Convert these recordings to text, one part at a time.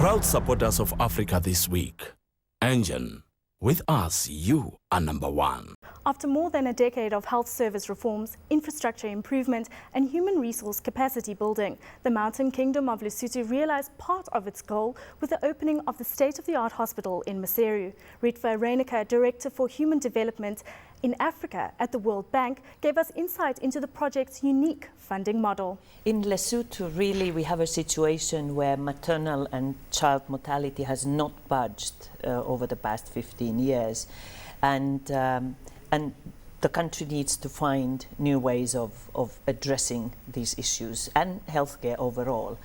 Proud supporters of Africa this week. Engine, with us, you are number one. After more than a decade of health service reforms, infrastructure improvement and human resource capacity building, the Mountain Kingdom of Lesotho realized part of its goal with the opening of the state-of-the-art hospital in Maseru. Ritva Reinecker, Director for Human Development in Africa at the World Bank, gave us insight into the project's unique funding model. In Lesotho, really, we have a situation where maternal and child mortality has not budged over the past 15 years. And the country needs to find new ways of addressing these issues and healthcare overall.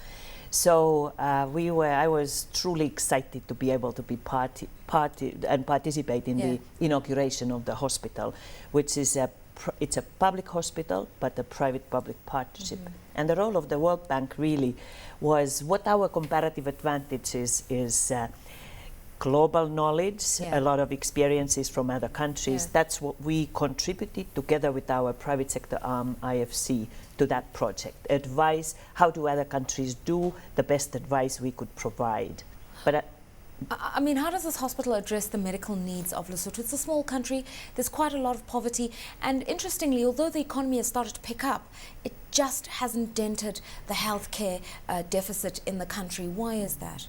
So I was truly excited to be able to be participate in the inauguration of the hospital, which is it's a public hospital, but a private-public partnership. And the role of the World Bank really was what our comparative advantage is global knowledge, a lot of experiences from other countries. That's what we contributed together with our private sector arm, IFC, to that project. Advice, how do other countries do, the best advice we could provide. But I mean, how does this hospital address the medical needs of Lesotho? It's a small country, there's quite a lot of poverty, and interestingly, although the economy has started to pick up, it just hasn't dented the healthcare deficit in the country. Why is that?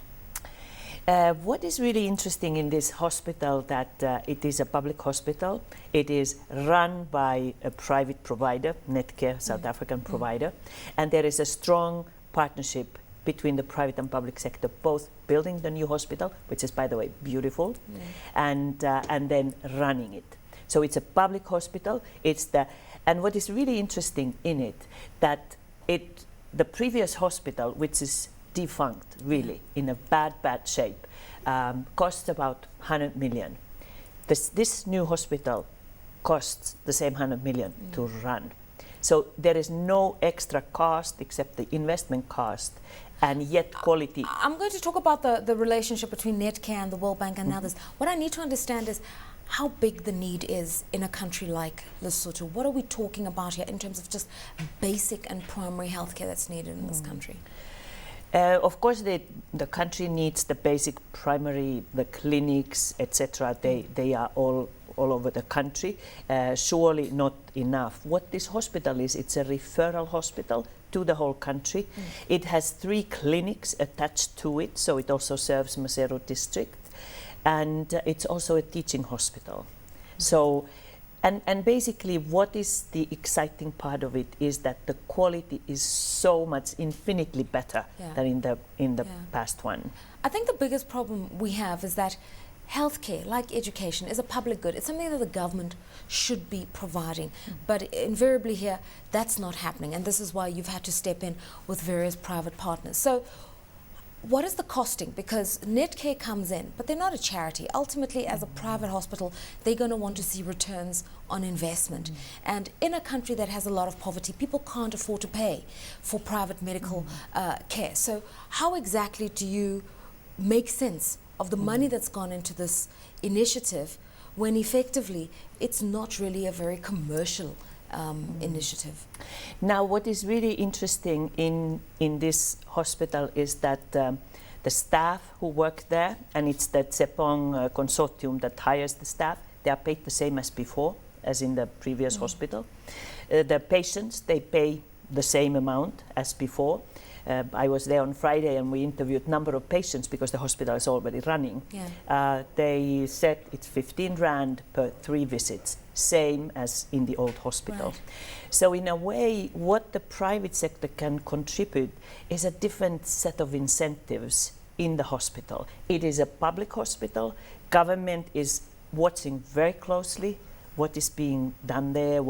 What is really interesting in this hospital that it is a public hospital. It is run by a private provider, Netcare, South African provider, and there is a strong partnership between the private and public sector, both building the new hospital, which is, by the way, beautiful, and then running it. So it's a public hospital. And what is really interesting in it, that the previous hospital, which is defunct, really, in a bad shape, cost about 100 million. This new hospital costs the same 100 million to run. So there is no extra cost except the investment cost, and yet quality. I'm going to talk about the relationship between Netcare and the World Bank and others. What I need to understand is how big the need is in a country like Lesotho. What are we talking about here in terms of just basic and primary healthcare that's needed in this country? Of course, the country needs the basic primary, the clinics, etc. They are all over the country. Surely not enough. What this hospital is, it's a referral hospital to the whole country. It has 3 clinics attached to it, so it also serves Maseru district, and it's also a teaching hospital. So. And basically, what is the exciting part of it is that the quality is so much infinitely better than in the past one. I think the biggest problem we have is that healthcare, like education, is a public good. It's something that the government should be providing. But invariably here, that's not happening. And this is why you've had to step in with various private partners. So what is the costing? Because Netcare comes in, but they're not a charity. Ultimately, as a private hospital, they're going to want to see returns on investment. And in a country that has a lot of poverty, people can't afford to pay for private medical care. So how exactly do you make sense of the money that's gone into this initiative when effectively it's not really a very commercial initiative? Now, what is really interesting in this hospital is that the staff who work there, and it's the Tsepong consortium that hires the staff, they are paid the same as before, as in the previous hospital. The patients, they pay the same amount as before. I was there on Friday and we interviewed a number of patients because the hospital is already running. They said it's 15 rand per 3 visits, same as in the old hospital. So in a way, what the private sector can contribute is a different set of incentives in the hospital. It is a public hospital. Government is watching very closely what is being done there,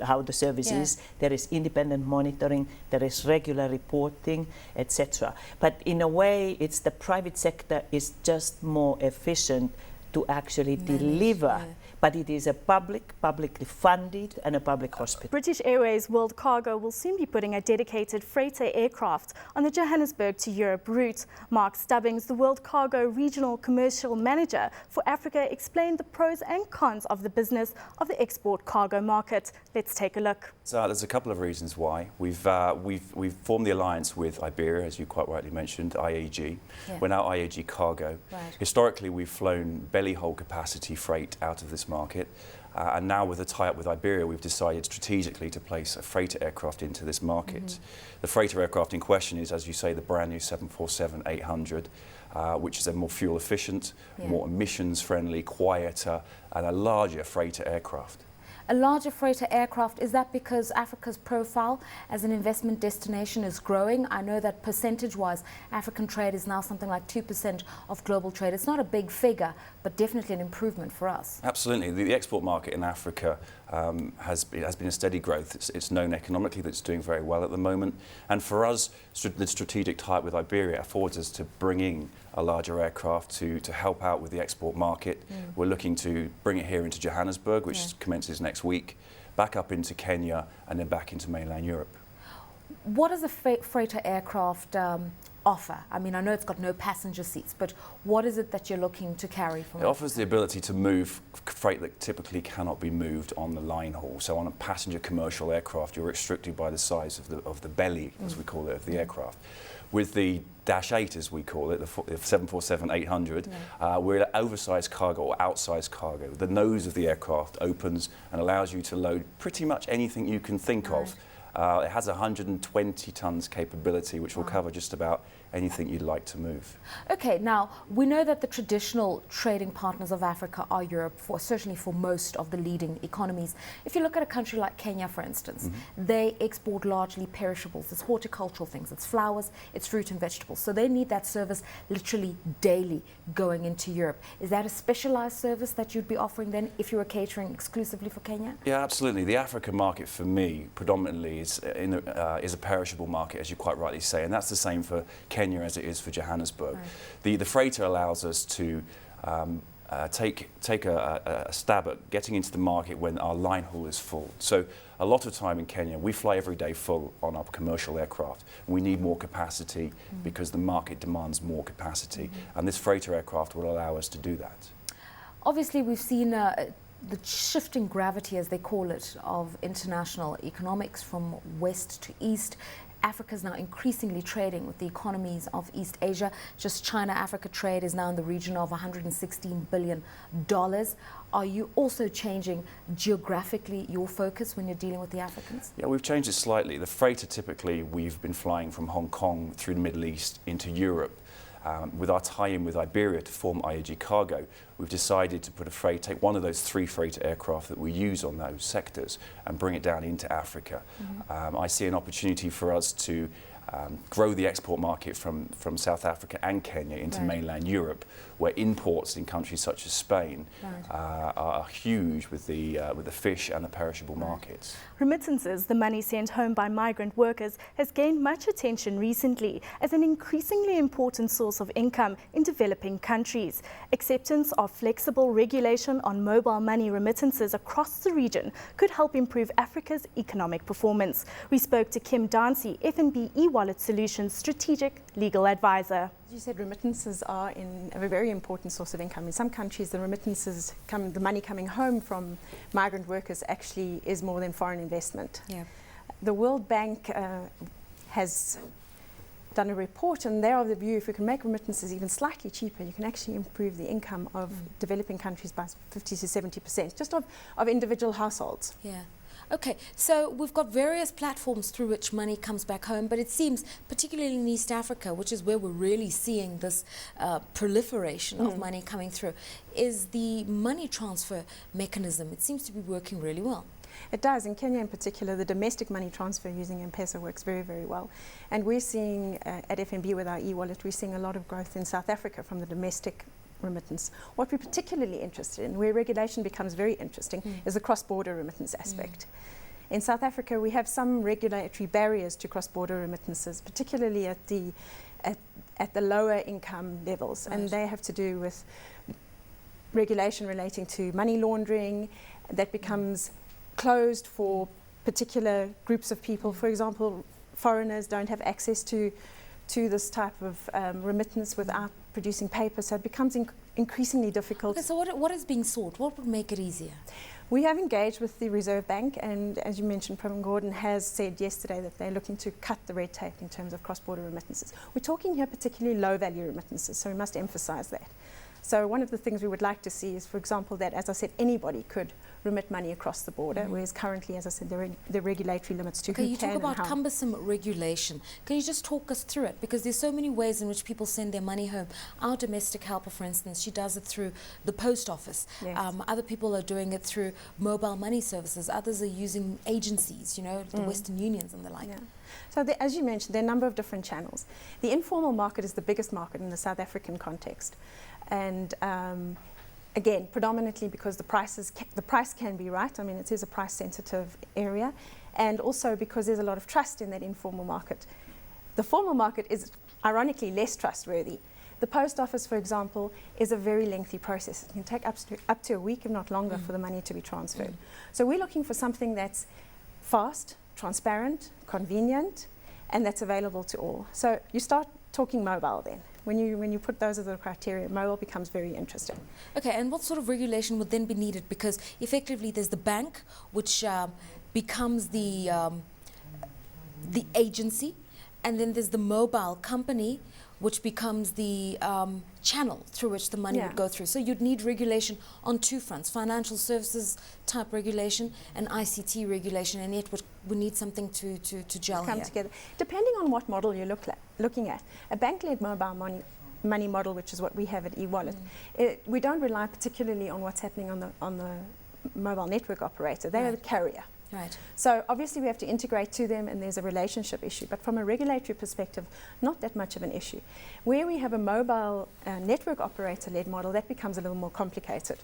how the service is. There is independent monitoring, there is regular reporting, etc. But in a way, it's the private sector is just more efficient to actually deliver. but it is a publicly funded and a public hospital. British Airways World Cargo will soon be putting a dedicated freighter aircraft on the Johannesburg to Europe route. Mark Stubbings, the World Cargo Regional Commercial Manager for Africa, explained the pros and cons of the business of the export cargo market. Let's take a look. So there's a couple of reasons why. We've formed the alliance with Iberia, as you quite rightly mentioned, IAG. Yeah. We're now IAG Cargo. Right. Historically, we've flown belly hold capacity freight out of this market. And now with a tie-up with Iberia, we've decided strategically to place a freighter aircraft into this market. The freighter aircraft in question is, as you say, the brand new 747-800, which is a more fuel efficient, more emissions friendly, quieter, and a larger freighter aircraft. A larger freighter aircraft, is that because Africa's profile as an investment destination is growing? I know that percentage-wise, African trade is now something like 2% of global trade. It's not a big figure, but definitely an improvement for us. Absolutely. The export market in Africa has been a steady growth. It's known economically that it's doing very well at the moment. And for us, the strategic tie-up with Iberia affords us to bring in a larger aircraft to help out with the export market. We're looking to bring it here into Johannesburg, which commences next week, back up into Kenya, and then back into mainland Europe. What does a freighter aircraft offer? I mean, I know it's got no passenger seats, but what is it that you're looking to carry from it? It offers the ability to move freight that typically cannot be moved on the line haul. So on a passenger commercial aircraft, you're restricted by the size of the belly, as we call it, of the aircraft. With the Dash 8, as we call it, the 747-800, we're an oversized cargo or outsized cargo. The nose of the aircraft opens and allows you to load pretty much anything you can think of. It has 120 tons capability, which will cover just about anything you'd like to move. Okay, now we know that the traditional trading partners of Africa are Europe, certainly for most of the leading economies. If you look at a country like Kenya, for instance, they export largely perishables. It's horticultural things, it's flowers, it's fruit and vegetables. So they need that service literally daily going into Europe. Is that a specialized service that you'd be offering then if you were catering exclusively for Kenya? Yeah, absolutely. The African market for me predominantly is a perishable market, as you quite rightly say, and that's the same for Kenya as it is for Johannesburg. The freighter allows us to take a stab at getting into the market when our line haul is full. So a lot of time in Kenya, we fly every day full on our commercial aircraft. We need more capacity because the market demands more capacity, and this freighter aircraft will allow us to do that. Obviously, we've seen the shifting gravity, as they call it, of international economics from west to east. Africa is now increasingly trading with the economies of East Asia. Just China-Africa trade is now in the region of $116 billion. Are you also changing geographically your focus when you're dealing with the Africans? Yeah, we've changed it slightly. The freighter, typically, we've been flying from Hong Kong through the Middle East into Europe. With our tie-in with Iberia to form IAG Cargo, we've decided to take one of those 3 freighter aircraft that we use on those sectors and bring it down into Africa. I see an opportunity for us to grow the export market from South Africa and Kenya into mainland Europe, where imports in countries such as Spain are huge with the fish and the perishable markets. Remittances, the money sent home by migrant workers, has gained much attention recently as an increasingly important source of income in developing countries. Acceptance of flexible regulation on mobile money remittances across the region could help improve Africa's economic performance. We spoke to Kim Dancy, FNB eWallet Solutions Strategic Legal Advisor. As you said, remittances are a very important source of income. In some countries, the remittances, the money coming home from migrant workers actually is more than foreign investment. Yeah. The World Bank has done a report, and they're of the view if we can make remittances even slightly cheaper, you can actually improve the income of developing countries by 50 to 70%, just of individual households. Yeah. Okay, so we've got various platforms through which money comes back home, but it seems, particularly in East Africa, which is where we're really seeing this proliferation of money coming through, is the money transfer mechanism. It seems to be working really well. It does. In Kenya in particular, the domestic money transfer using M-Pesa works very, very well. And we're seeing, at FNB with our e-wallet, we're seeing a lot of growth in South Africa from the domestic remittance. What we're particularly interested in, where regulation becomes very interesting, is the cross-border remittance aspect. In South Africa, we have some regulatory barriers to cross-border remittances, particularly at the lower income levels, and they have to do with regulation relating to money laundering that becomes closed for particular groups of people. For example, foreigners don't have access to this type of remittance without producing paper, so it becomes increasingly difficult. Okay, so what is being sought? What would make it easier? We have engaged with the Reserve Bank, and as you mentioned, Prim Gordon has said yesterday that they're looking to cut the red tape in terms of cross-border remittances. We're talking here particularly low-value remittances, so we must emphasize that. So one of the things we would like to see is, for example, that, as I said, anybody could remit money across the border, whereas currently, as I said, the regulatory limits to who you can talk about and how. cumbersome regulation. Can you just talk us through it? Because there's so many ways in which people send their money home. Our domestic helper, for instance, she does it through the post office. Yes. Other people are doing it through mobile money services. Others are using agencies, you know, the Western Unions and the like. Yeah. So as you mentioned, there are a number of different channels. The informal market is the biggest market in the South African context. And again, predominantly because the price can be right. I mean, it is a price-sensitive area, and also because there's a lot of trust in that informal market. The formal market is ironically less trustworthy. The post office, for example, is a very lengthy process. It can take up to a week, if not longer, for the money to be transferred. So we're looking for something that's fast, transparent, convenient, and that's available to all. So you start talking mobile then. When you put those as the criteria, mobile becomes very interesting. Okay, and what sort of regulation would then be needed? Because effectively there's the bank, which becomes the agency, and then there's the mobile company, which becomes the channel through which the money would go through. So you'd need regulation on two fronts, financial services type regulation and ICT regulation, and yet we need something to gel come here. together. Depending on what model you're looking at, a bank-led mobile money model, which is what we have at eWallet, we don't rely particularly on what's happening on the mobile network operator. They're the carrier. Right. So obviously we have to integrate to them, and there's a relationship issue, but from a regulatory perspective, not that much of an issue. Where we have a mobile network operator-led model, that becomes a little more complicated.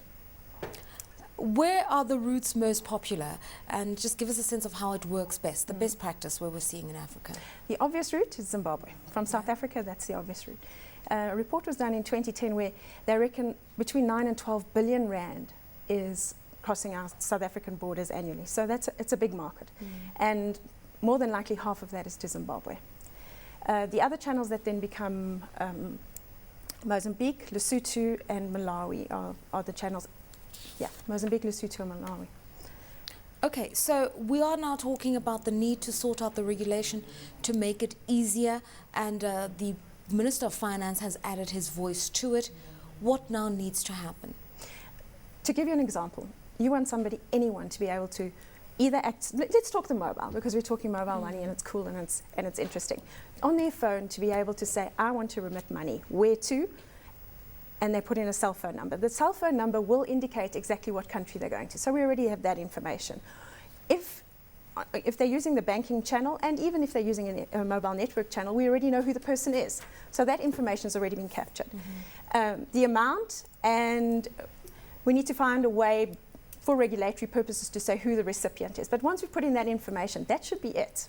Where are the routes most popular? And just give us a sense of how it works best, the best practice where we're seeing in Africa. The obvious route is Zimbabwe. From South Africa, that's the obvious route. A report was done in 2010 where they reckon between 9 and 12 billion rand is crossing our South African borders annually. So it's a big market. And more than likely half of that is to Zimbabwe. The other channels that then become Mozambique, Lesotho and Malawi are the channels. Yeah, Mozambique, Lesotho and Malawi. Okay, so we are now talking about the need to sort out the regulation to make it easier, and the Minister of Finance has added his voice to it. What now needs to happen? To give you an example, you want anyone to be able to either act, let's talk the mobile, because we're talking mobile money and it's cool and it's interesting. On their phone to be able to say, I want to remit money, where to? And they put in a cell phone number. The cell phone number will indicate exactly what country they're going to. So we already have that information. If they're using the banking channel, and even if they're using a mobile network channel, we already know who the person is. So that information has already been captured. The amount, and we need to find a way for regulatory purposes to say who the recipient is. But once we put in that information, that should be it.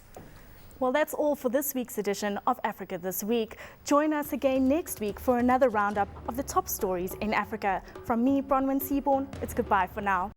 Well, that's all for this week's edition of Africa This Week. Join us again next week for another roundup of the top stories in Africa. From me, Bronwyn Seaborn, it's goodbye for now.